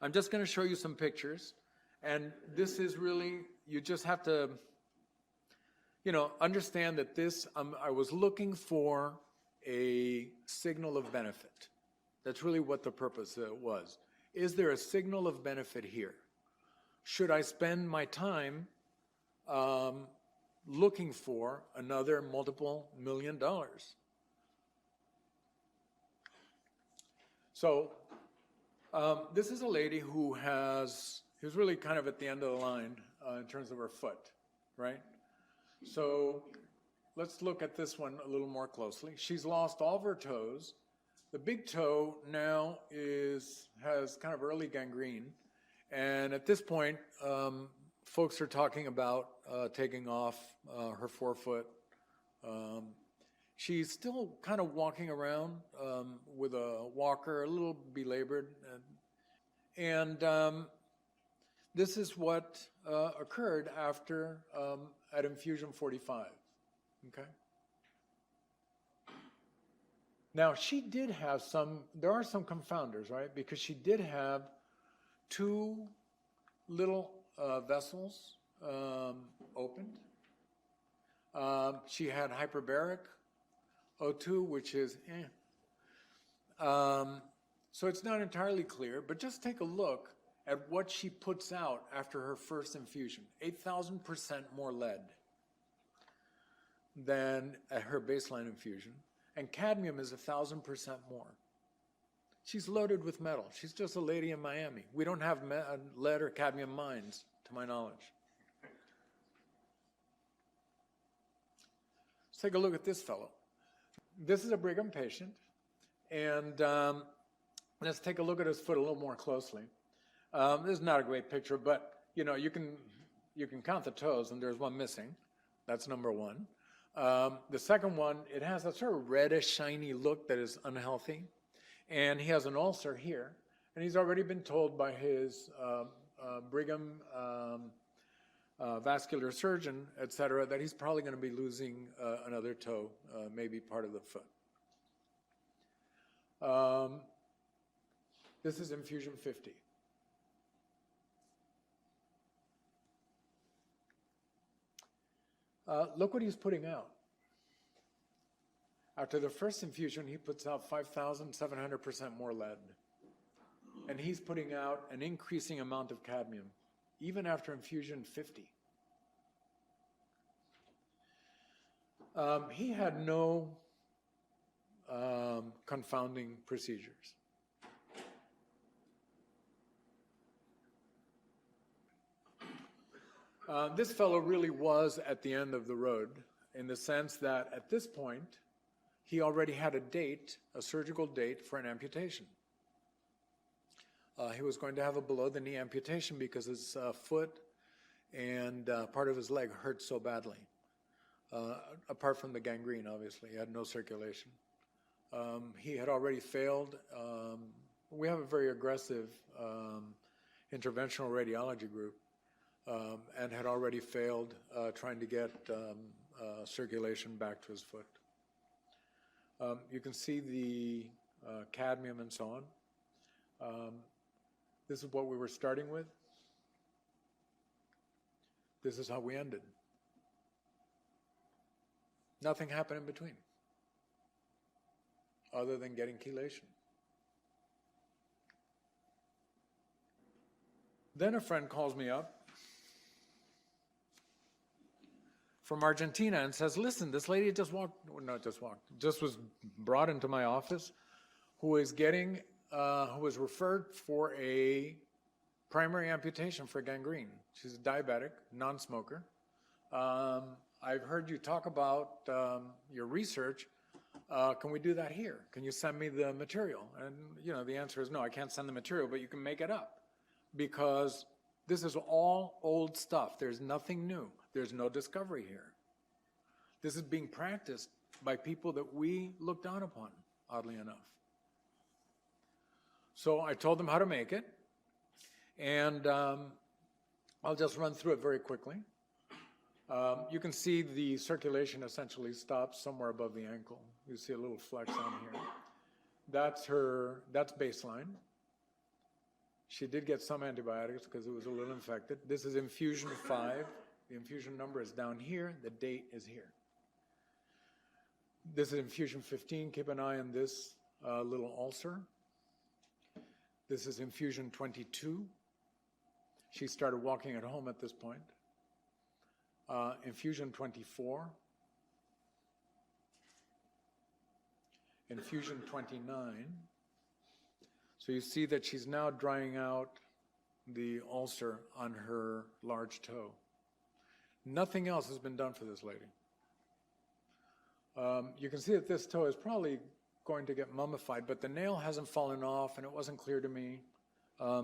I'm just going to show you some pictures. And this is really, you just have to, understand that this, I was looking for a signal of benefit. That's really what the purpose was. Is there a signal of benefit here? Should I spend my time looking for another multiple $1 million? So this is a lady who's really kind of at the end of the line in terms of her foot, right? So let's look at this one a little more closely. She's lost all of her toes. The big toe now has kind of early gangrene. And at this point, folks are talking about taking off her forefoot. She's still kind of walking around with a walker, a little belabored. And this is what occurred after at infusion 45, okay? Now, she did have there are some confounders, right? Because she did have two little vessels opened. She had hyperbaric O2, which is so it's not entirely clear, but just take a look at what she puts out after her first infusion. 8,000% more lead than at her baseline infusion. And cadmium is 1,000% more. She's loaded with metal. She's just a lady in Miami. We don't have lead or cadmium mines, to my knowledge. Let's take a look at this fellow. This is a Brigham patient, and let's take a look at his foot a little more closely. This is not a great picture, but you can count the toes, and there's one missing. That's number one. The second one, it has a sort of reddish, shiny look that is unhealthy. And he has an ulcer here. And he's already been told by his Brigham vascular surgeon, et cetera, that he's probably going to be losing another toe, maybe part of the foot. This is infusion 50. Look what he's putting out. After the first infusion, he puts out 5,700% more lead. And he's putting out an increasing amount of cadmium, even after infusion 50. He had no confounding procedures. This fellow really was at the end of the road in the sense that at this point, he already had a surgical date for an amputation. He was going to have a below-the-knee amputation because his foot and part of his leg hurt so badly. Apart from the gangrene, obviously. He had no circulation. He had already failed. We have a very aggressive interventional radiology group and had already failed trying to get circulation back to his foot. You can see the cadmium and so on. This is what we were starting with. This is how we ended. Nothing happened in between, other than getting chelation. Then a friend calls me up from Argentina and says, listen, this lady just was brought into my office who was referred for a primary amputation for gangrene. She's a diabetic, non-smoker. I've heard you talk about your research. Can we do that here? Can you send me the material? And the answer is no, I can't send the material, but you can make it up because this is all old stuff. There's nothing new. There's no discovery here. This is being practiced by people that we look down upon, oddly enough. So I told them how to make it, and I'll just run through it very quickly. You can see the circulation essentially stops somewhere above the ankle. You see a little flex on here. That's baseline. She did get some antibiotics because it was a little infected. This is infusion 5. The infusion number is down here. The date is here. This is infusion 15. Keep an eye on this little ulcer. This is infusion 22. She started walking at home at this point. Infusion 24. Infusion 29. So you see that she's now drying out the ulcer on her large toe. Nothing else has been done for this lady. You can see that this toe is probably going to get mummified, but the nail hasn't fallen off, and it wasn't clear to me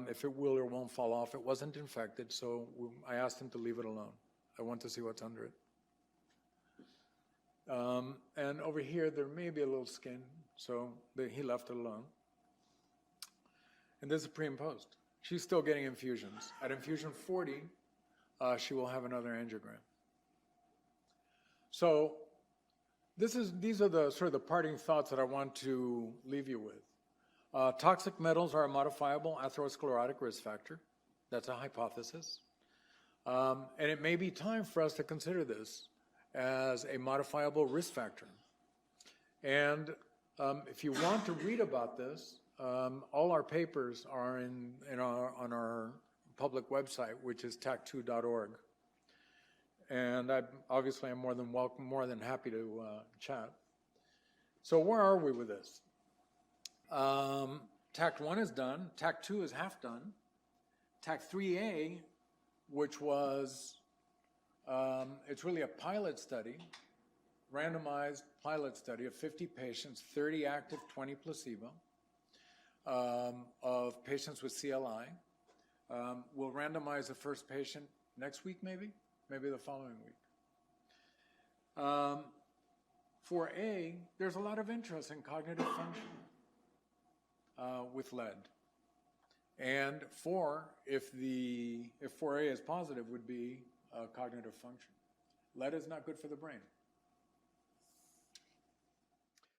if it will or won't fall off. It wasn't infected, so I asked him to leave it alone. I want to see what's under it. And over here, there may be a little skin, so he left it alone. And this is pre and post. She's still getting infusions. At infusion 40, she will have another angiogram. So these are the sort of the parting thoughts that I want to leave you with. Toxic metals are a modifiable atherosclerotic risk factor. That's a hypothesis. And it may be time for us to consider this as a modifiable risk factor. And if you want to read about this, all our papers are on our public website, which is TACT3a.org. And obviously I'm more than happy to chat. So where are we with this? TACT1 is done. TACT2 is half done. TACT3a, which was, it's really a pilot study, randomized pilot study of 50 patients, 30 active, 20 placebo, of patients with CLI. We'll randomize the first patient next week, maybe the following week. For A, there's a lot of interest in cognitive function with lead. And 4, if 4A is positive, would be cognitive function. Lead is not good for the brain.